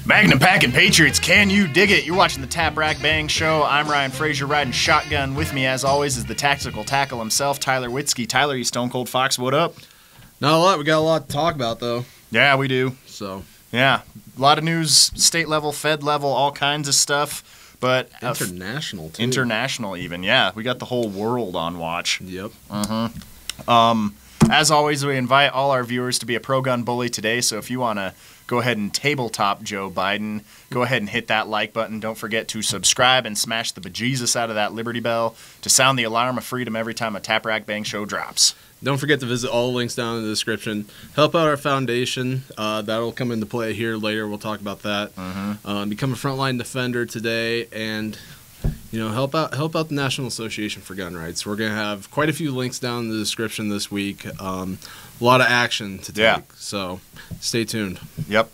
Magnum Packing Patriots, can you dig it? You're watching the Tap Rack Bang Show. I'm Ryan Frazier riding shotgun. With me, as always, is the tactical tackle himself, Tyler Witzke. Tyler, you Stone Cold Fox, what up? Not a lot. We got a lot to talk about, though. Yeah, we do. So yeah, a lot of news, state level, Fed level, all kinds of stuff. But international, too. International, even. Yeah, we got the whole world on watch. Yep. As always, we invite all our viewers to be a pro-gun bully today. So if you want to go ahead and tabletop Joe Biden, go ahead and hit that like button. Don't forget to subscribe and smash the bejesus out of that Liberty Bell to sound the alarm of freedom every time a Tap Rack Bang Show drops. Don't forget to visit all the links down in the description. Help out our foundation. That'll come into play here later. We'll talk about that. Become a frontline defender today, and help out the National Association for Gun Rights. We're gonna have quite a few links down in the description this week. A lot of action to take. So stay tuned. Yep.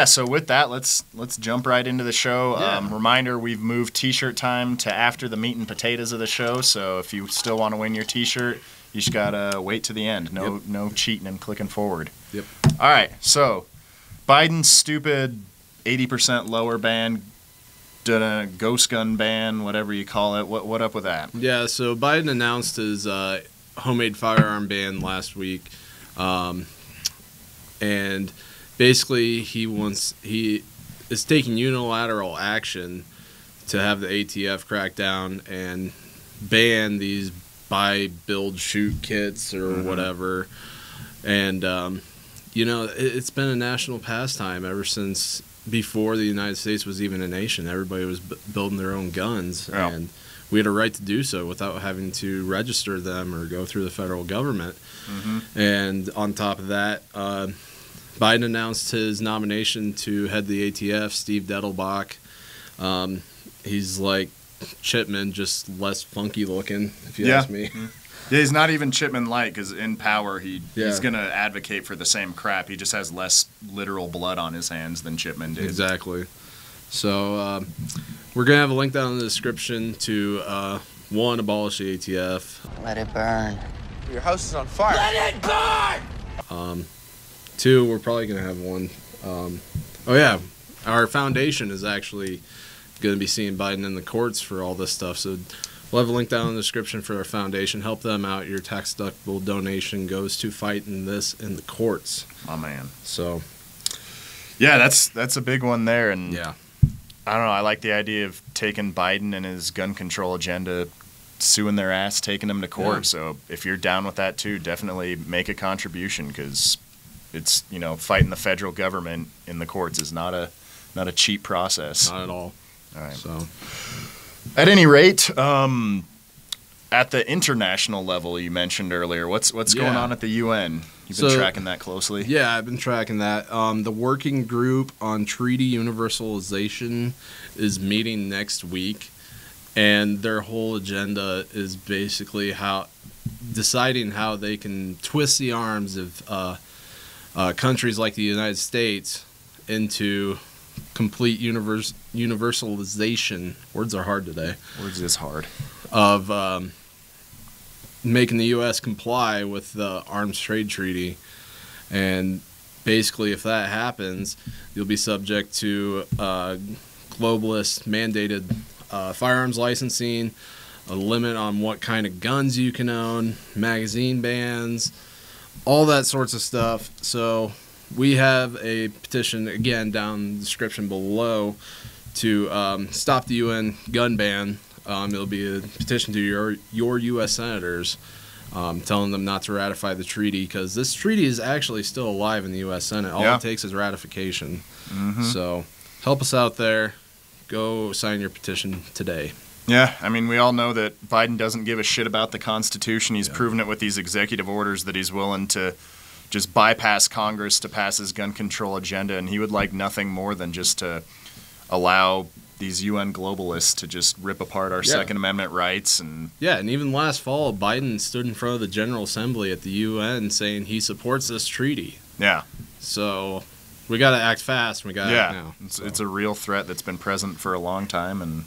So with that, let's jump right into the show. Reminder, we've moved T-shirt time to after the meat and potatoes of the show, so if you still want to win your T-shirt, you just gotta wait to the end. No cheating and clicking forward. Yep. All right, so Biden's stupid 80% lower ban, ghost gun ban, whatever you call it. What up with that? Yeah, so Biden announced his homemade firearm ban last week, and basically, he is taking unilateral action to have the ATF crack down and ban these buy, build, shoot kits or whatever. And, it's been a national pastime ever since before the United States was even a nation. Everybody was building their own guns, and we had a right to do so without having to register them or go through the federal government. And on top of that, Biden announced his nomination to head the ATF, Steve Dettelbach. He's like Chipman, just less funky looking, if you ask me. Yeah, he's not even Chipman-like, because in power, he's going to advocate for the same crap. He just has less literal blood on his hands than Chipman did. Exactly. So we're going to have a link down in the description to, one, abolish the ATF. Let it burn. Your house is on fire. Let it burn! Two, we're probably going to have one. Our foundation is actually going to be seeing Biden in the courts for all this stuff. So we'll have a link down in the description for our foundation. Help them out. Your tax-deductible donation goes to fighting this in the courts. My man. So, yeah, that's a big one there. And yeah, I don't know. I like the idea of taking Biden and his gun control agenda, suing their ass, taking them to court. Yeah. So if you're down with that too, definitely make a contribution, because it's, fighting the federal government in the courts is not a cheap process. Not at all. All right. So, at any rate, at the international level you mentioned earlier, what's going on at the UN? You've been tracking that closely? Yeah, I've been tracking that. The Working Group on Treaty Universalization is meeting next week, and their whole agenda is basically deciding how they can twist the arms of countries like the United States into complete universalization. Words are hard today. Words is hard. Of making the U.S. comply with the Arms Trade Treaty. And basically, if that happens, you'll be subject to globalist mandated firearms licensing, a limit on what kind of guns you can own, magazine bans, all that sorts of stuff. So we have a petition, again, down in the description below, to stop the UN gun ban. It'll be a petition to your U.S. senators, telling them not to ratify the treaty, because this treaty is actually still alive in the U.S. Senate. All it takes is ratification. So help us out there. Go sign your petition today. Yeah, I mean, we all know that Biden doesn't give a shit about the Constitution. He's proven it with these executive orders that he's willing to just bypass Congress to pass his gun control agenda, and he would like nothing more than just to allow these UN globalists to just rip apart our Second Amendment rights. And even last fall, Biden stood in front of the General Assembly at the UN saying he supports this treaty. Yeah. So we got to act fast. We got to act now. It's a real threat that's been present for a long time, and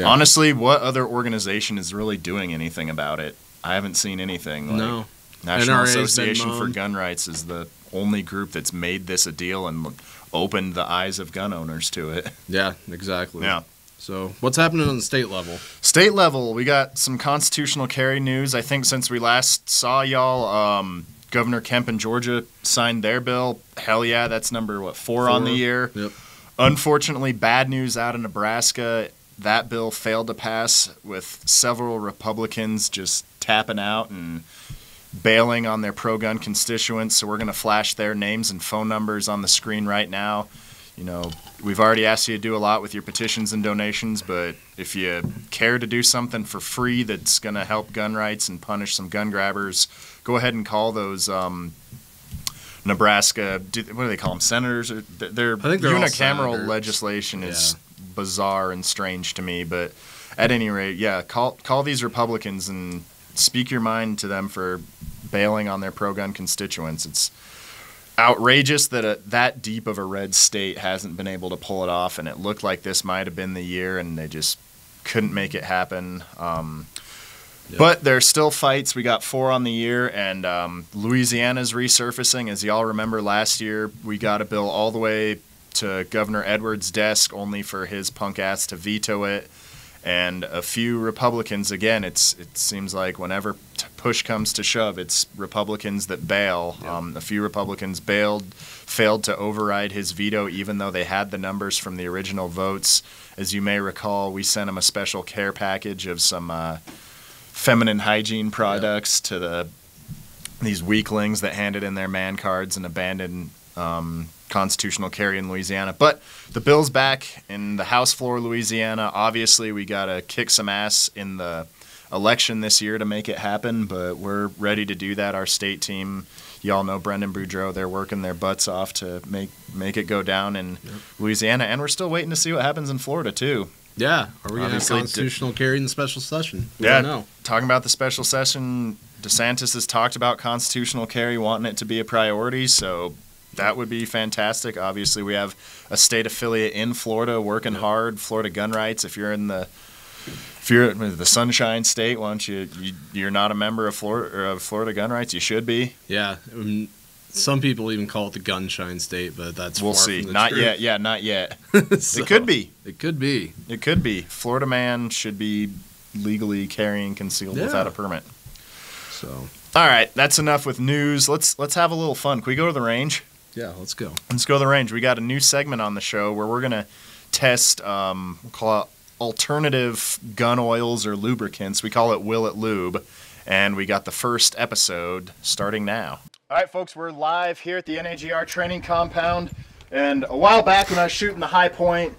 honestly, what other organization is really doing anything about it? I haven't seen anything. No. National NRA's been Association for moaned. Gun Rights is the only group that's made this a deal and opened the eyes of gun owners to it. Yeah, exactly. Yeah. So what's happening on the state level? State level, we got some constitutional carry news. I think since we last saw y'all, Governor Kemp in Georgia signed their bill. Hell yeah, that's number, 4 on the year. Yep. Unfortunately, bad news out of Nebraska. That bill failed to pass with several Republicans just tapping out and bailing on their pro-gun constituents. So we're going to flash their names and phone numbers on the screen right now. You know, we've already asked you to do a lot with your petitions and donations, but if you care to do something for free that's going to help gun rights and punish some gun grabbers, go ahead and call those Nebraska, what do they call them, senators? I think they're unicameral legislation is bizarre and strange to me, but at any rate, yeah, call these Republicans and speak your mind to them for bailing on their pro-gun constituents. It's outrageous that that deep of a red state hasn't been able to pull it off, and it looked like this might have been the year, and they just couldn't make it happen. But there's still fights. We got 4 on the year, and Louisiana's resurfacing. As y'all remember, last year we got a bill all the way to Governor Edwards' desk, only for his punk ass to veto it. And a few Republicans, again, it seems like whenever push comes to shove, it's Republicans that bail. A few Republicans failed to override his veto, even though they had the numbers from the original votes. As you may recall, we sent him a special care package of some feminine hygiene products to these weaklings that handed in their man cards and abandoned constitutional carry in Louisiana. But the bill's back in the House floor, Louisiana. Obviously, we got to kick some ass in the election this year to make it happen, but we're ready to do that. Our state team, y'all know Brendan Boudreaux, they're working their butts off to make it go down in Louisiana, and we're still waiting to see what happens in Florida, too. Yeah, are we going to have constitutional carry in the special session? We yeah, don't know. Talking about the special session, DeSantis has talked about constitutional carry, wanting it to be a priority, so that would be fantastic. Obviously, we have a state affiliate in Florida working hard, Florida gun rights. If you're in the Sunshine State, why don't you're not a member of Florida gun rights? You should be. Yeah. Some people even call it the Gunshine State, but that's we'll far see. From the Not truth. yet. Yeah, not yet. So, it could be. It could be. It could be. Florida man should be legally carrying concealed without a permit. So, all right, that's enough with news. Let's have a little fun. Can we go to the range? Yeah, let's go. Let's go to the range. We got a new segment on the show where we're gonna test. We'll call it alternative gun oils or lubricants. We call it Will It Lube, and we got the first episode starting now. All right, folks, we're live here at the NAGR training compound, and a while back when I was shooting the High Point,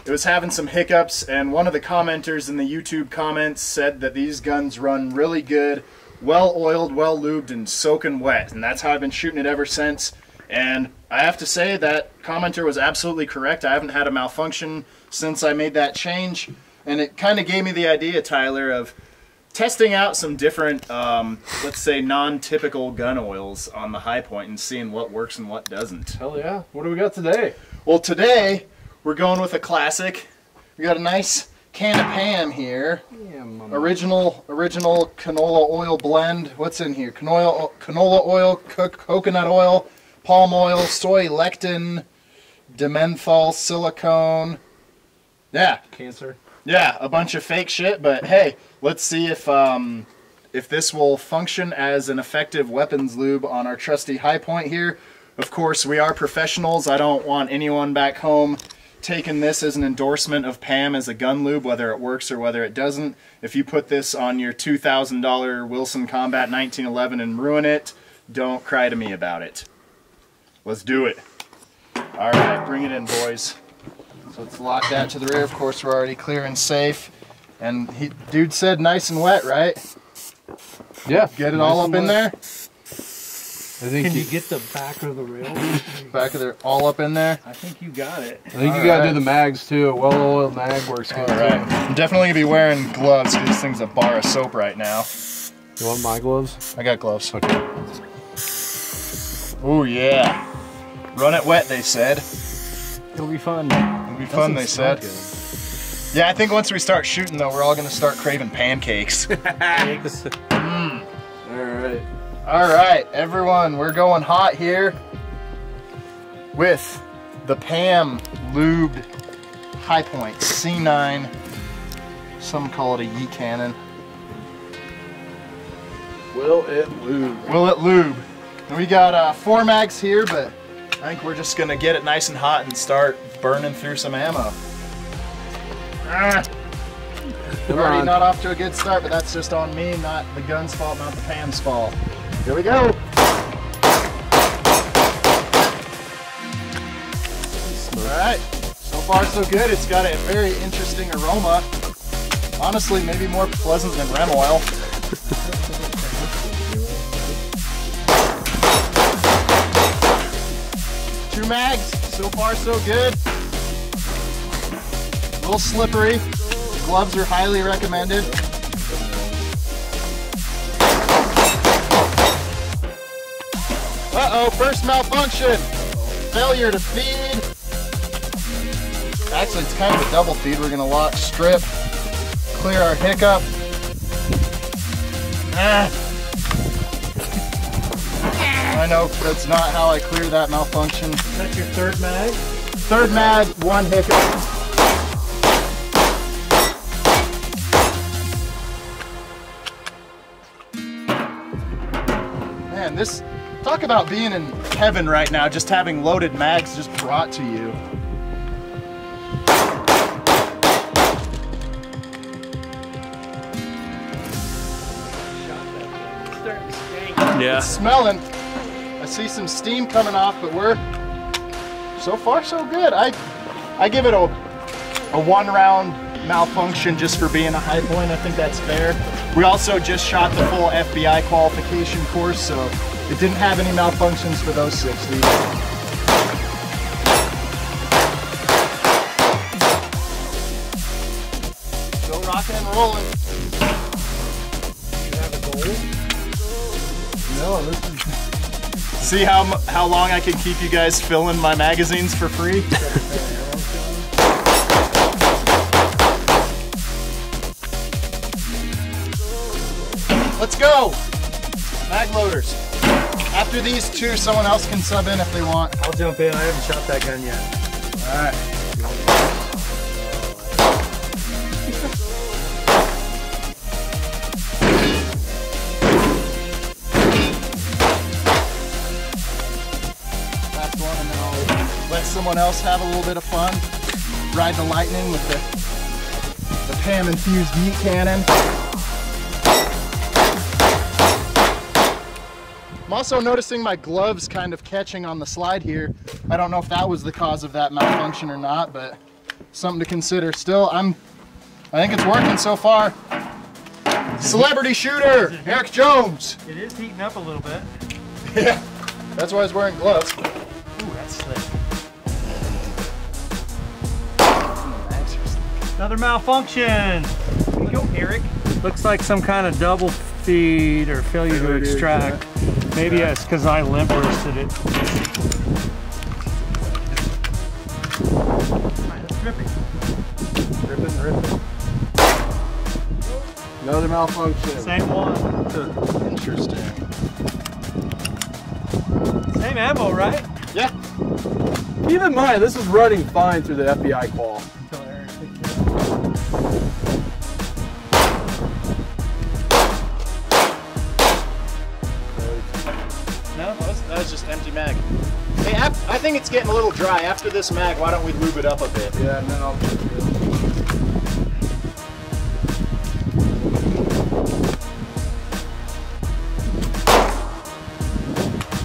it was having some hiccups, and one of the commenters in the YouTube comments said that these guns run really good, well oiled, well lubed, and soaking wet, and that's how I've been shooting it ever since. And I have to say that commenter was absolutely correct. I haven't had a malfunction since I made that change, and it kind of gave me the idea, Tyler, of testing out some different, let's say, non-typical gun oils on the High Point and seeing what works and what doesn't. Hell yeah. What do we got today? Well, today we're going with a classic. We got a nice can of PAM here. Yeah, Original canola oil blend. What's in here? Canola oil, coconut oil, palm oil, soy lectin, dimenthol, silicone. Yeah. Cancer. Yeah, a bunch of fake shit, but hey, let's see if this will function as an effective weapons lube on our trusty High Point here. Of course, we are professionals. I don't want anyone back home taking this as an endorsement of PAM as a gun lube, whether it works or whether it doesn't. If you put this on your $2,000 Wilson Combat 1911 and ruin it, don't cry to me about it. Let's do it. All right, bring it in, boys. So let's lock that to the rear. Of course, we're already clear and safe. And dude said nice and wet, right? Yeah. Get it all up in there? I think Can you get the back of the rail? Back of there, all up in there? I think you got it. I think you gotta do the mags too. A well-oiled mag works good. All right. I'm definitely gonna be wearing gloves because this thing's a bar of soap right now. You want my gloves? I got gloves. Okay. Oh yeah. Run it wet, they said. It'll be fun. It'll be fun, they said. Yeah, I think once we start shooting though, we're all gonna start craving pancakes. All right. All right, everyone, we're going hot here with the PAM lubed high point C9. Some call it a yeet cannon. Will it lube? Will it lube? And we got 4 mags here, but I think we're just gonna get it nice and hot and start burning through some ammo. We're already not off to a good start, but that's just on me, not the gun's fault, not the PAM's fault. Here we go. Alright, so far so good. It's got a very interesting aroma. Honestly, maybe more pleasant than Rem oil. Two mags, so far so good. A little slippery. Gloves are highly recommended. Uh-oh, first malfunction. Failure to feed. Actually, it's kind of a double feed. We're gonna lock, strip, clear our hiccup. I know that's not how I clear that malfunction. Is that your third mag? Third mag, 1 hiccup. Man, this, talk about being in heaven right now, just having loaded mags just brought to you. Yeah. It's smelling. I see some steam coming off, but we're so far so good. I give it a 1 round malfunction just for being a high point. I think that's fair. We also just shot the full FBI qualification course, so it didn't have any malfunctions for those 60. Still rocking and rolling. You have a goal? No, this is... See how long I can keep you guys filling my magazines for free? Let's go! Mag loaders. After these 2, someone else can sub in if they want. I'll jump in. I haven't shot that gun yet. Alright. Last one, and then I'll let someone else have a little bit of fun. Ride the lightning with the PAM infused yeet cannon. I'm also noticing my gloves kind of catching on the slide here. I don't know if that was the cause of that malfunction or not, but something to consider. Still, I think it's working so far. Celebrity shooter, Eric Jones. It is heating up a little bit. Yeah, that's why I was wearing gloves. Ooh, that's slick. Another malfunction. Here we go, Eric. Looks like some kind of double feed or failure to extract. Maybe it's because I limp wristed it. Alright, let's rip it. Ripping. Another malfunction. Same one. Interesting. Same ammo, right? Yeah. Keep in mind, this is running fine through the FBI qual. Until Eric picks it up. No, that was just empty mag. Hey, I think it's getting a little dry. After this mag, why don't we lube it up a bit? Yeah, and then I'll just do it.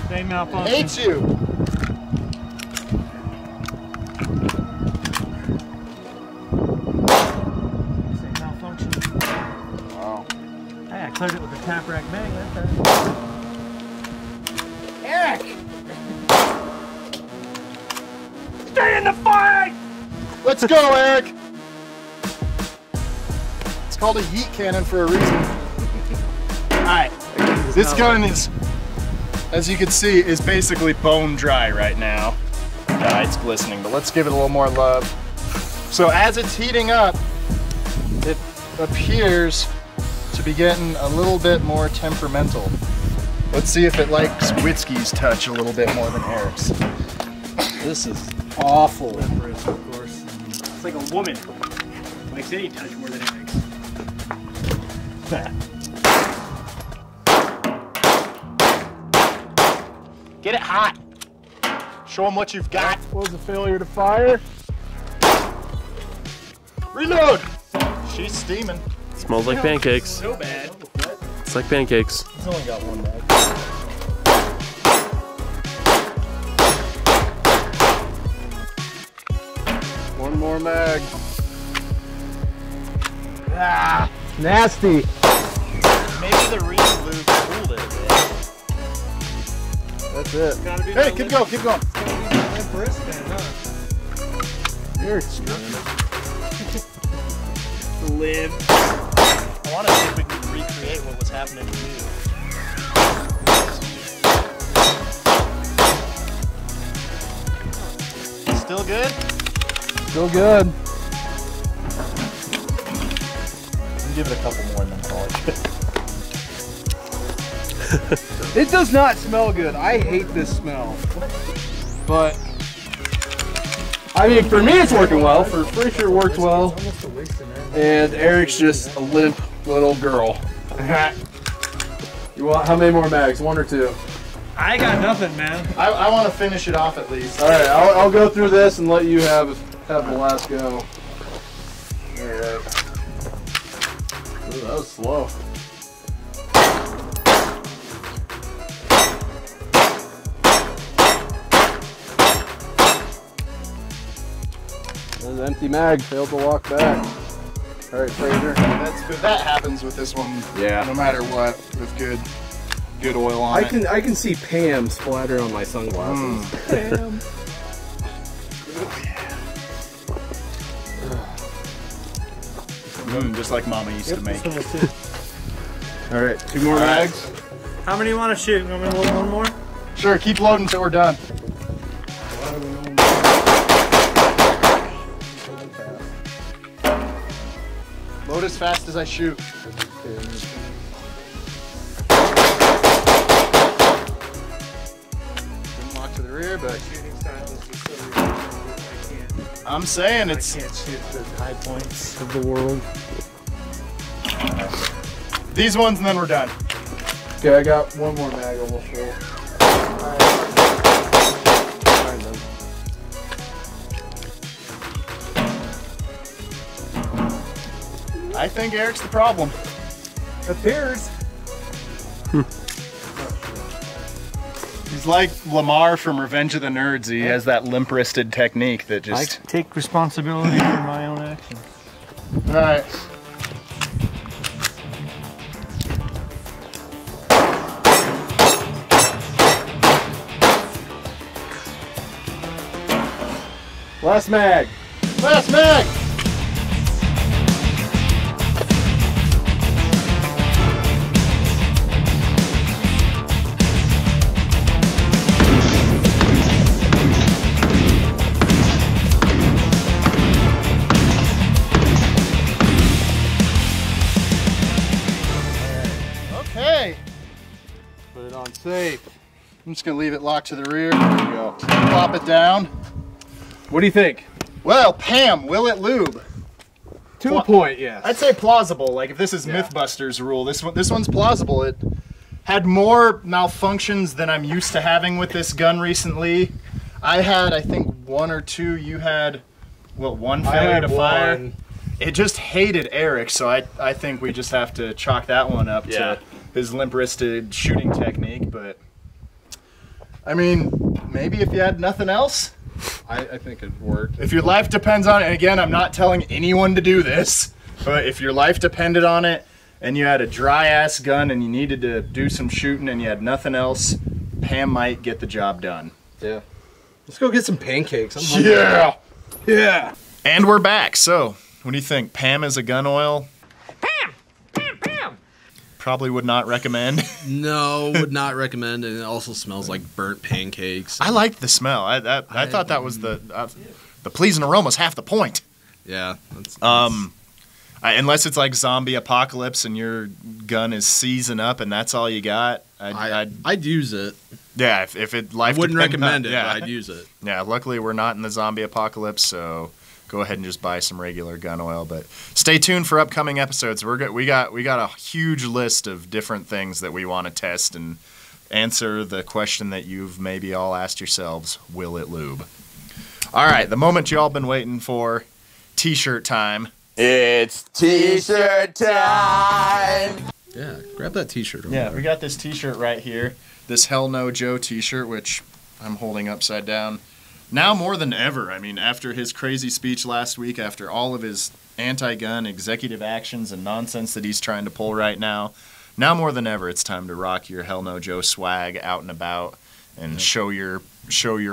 Same malfunction. Hate you. Same malfunction. Wow. Hey, I cleared it with a tap rack mag that time. Eric! Stay in the fight! Let's go, Eric! It's called a yeet cannon for a reason. Alright, this gun is, as you can see, is basically bone dry right now. It's glistening, but let's give it a little more love. So as it's heating up, it appears to be getting a little bit more temperamental. Let's see if it likes Witzke's touch a little bit more than Eric's. This is awful. Of course. It's like a woman. Likes any touch more than eggs. Get it hot. Show them what you've got. Was a failure to fire. Reload. She's steaming. Smells like pancakes. So bad. It's like pancakes. It's only got one bag. One more mag. Ah, nasty. Maybe the Lube cooled it. That's it. Hey, keep going, keep going. Here. Live. I want to see if we can recreate what was happening to you. Still good? Still good. Give it a couple more and then call it good. It does not smell good. I hate this smell. But I mean, for me it's working well. For Frasor it worked well. And Eric's just a limp little girl. You want how many more mags? One or two? I got nothing, man. I want to finish it off at least. All right, I'll go through this and let you have the last go. All right. Ooh, that was slow. There's an empty mag. Failed to walk back. All right, Frasor. That's good. That happens with this one. Yeah. No matter what, with good oil on it. I can see PAM splatter on my sunglasses. PAM. Just like Mama used to make. All right, two more mags. How many you want to shoot? You want me to load one more? Sure, keep loading until we're done. Load as fast as I shoot. Didn't walk to the rear, but I'm saying it's. I can't shoot the high points of the world. These ones and then we're done. Okay, I got one more mag almost full. I think Eric's the problem. Appears. He's like Lamar from Revenge of the Nerds. He has that limp-wristed technique that just... I take responsibility for my own actions. All right. Last mag. Last mag! Okay. Put it on safe. I'm just gonna leave it locked to the rear. There you go. Plop it down. What do you think? Well, PAM, will it lube? To a point, yes. I'd say plausible. Like if this is Mythbusters rule, this one's plausible. It had more malfunctions than I'm used to having with this gun recently. I had, I think, one or two. You had, what, one failure to fire? It just hated Eric, so I think we just have to chalk that one up to his limp-wristed shooting technique. But I mean, maybe if you had nothing else. I think it worked. If your life depends on it, and again, I'm not telling anyone to do this, but if your life depended on it and you had a dry-ass gun and you needed to do some shooting and you had nothing else, PAM might get the job done. Yeah. Let's go get some pancakes. I'm hungry. Yeah! Yeah! And we're back. So, what do you think? PAM is a gun oil? Pam! Pam! Pam! Probably would not recommend. No, would not recommend, and it also smells like burnt pancakes. I liked the smell. I thought that was the pleasing aroma's half the point. Yeah. I Unless it's like zombie apocalypse and your gun is seizing up and that's all you got. I'd use it. Yeah, if it life I wouldn't depended recommend on- it, yeah. but I'd use it. Yeah, luckily we're not in the zombie apocalypse, so go ahead and just buy some regular gun oil. But stay tuned for upcoming episodes. We got a huge list of different things that we want to test and answer the question that you've maybe all asked yourselves: will it lube? All right, the moment you all been waiting for, T-shirt time. It's T-shirt time! Yeah, grab that T-shirt over Yeah, there. we got this T-shirt right here. This Hell No Joe T-shirt, which I'm holding upside down. Now more than ever, I mean, after his crazy speech last week, after all of his anti-gun executive actions and nonsense that he's trying to pull right now more than ever, it's time to rock your Hell No Joe swag out and about and show your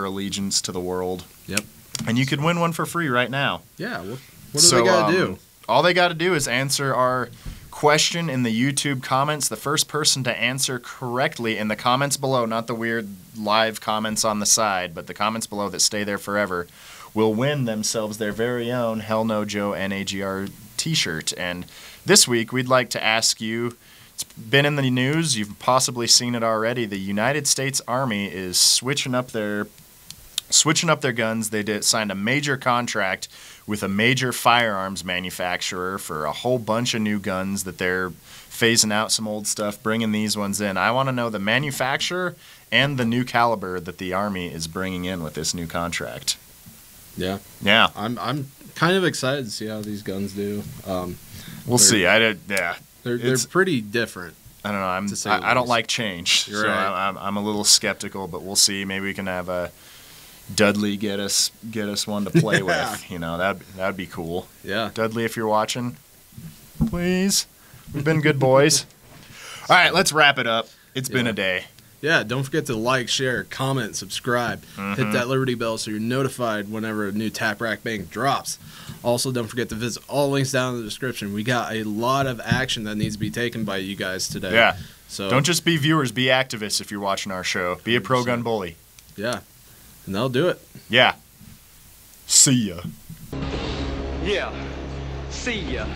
allegiance to the world. Yep. And you can win one for free right now. Yeah, what do they got to do? All they got to do is answer our question in the YouTube comments. The first person to answer correctly in the comments below, not the weird live comments on the side, but the comments below that stay there forever, will win themselves their very own Hell No Joe NAGR t-shirt. And this week we'd like to ask you, it's been in the news, you've possibly seen it already, the United States Army is switching up their guns. They signed a major contract with a major firearms manufacturer for a whole bunch of new guns that they're phasing out some old stuff, bringing these ones in. I want to know the manufacturer and the new caliber that the Army is bringing in with this new contract. Yeah. Yeah. I'm kind of excited to see how these guns do. We'll see. They're It's- pretty different. I don't know. to say the I don't least. like change, You're so right. I'm a little skeptical. But we'll see. Maybe we can have a Dudley get us one to play with. You know, that'd be cool. Yeah. Dudley, if you're watching, please. We've been good boys. All right, let's wrap it up. It's been a day. Yeah, don't forget to like, share, comment, subscribe. Hit that Liberty Bell so you're notified whenever a new Tap Rack Bank drops. Also, don't forget to visit all links down in the description. We got a lot of action that needs to be taken by you guys today. Yeah. So Don't just be viewers, be activists if you're watching our show. Be a pro-gun bully. yeah, and they'll do it. Yeah. See ya. Yeah. See ya.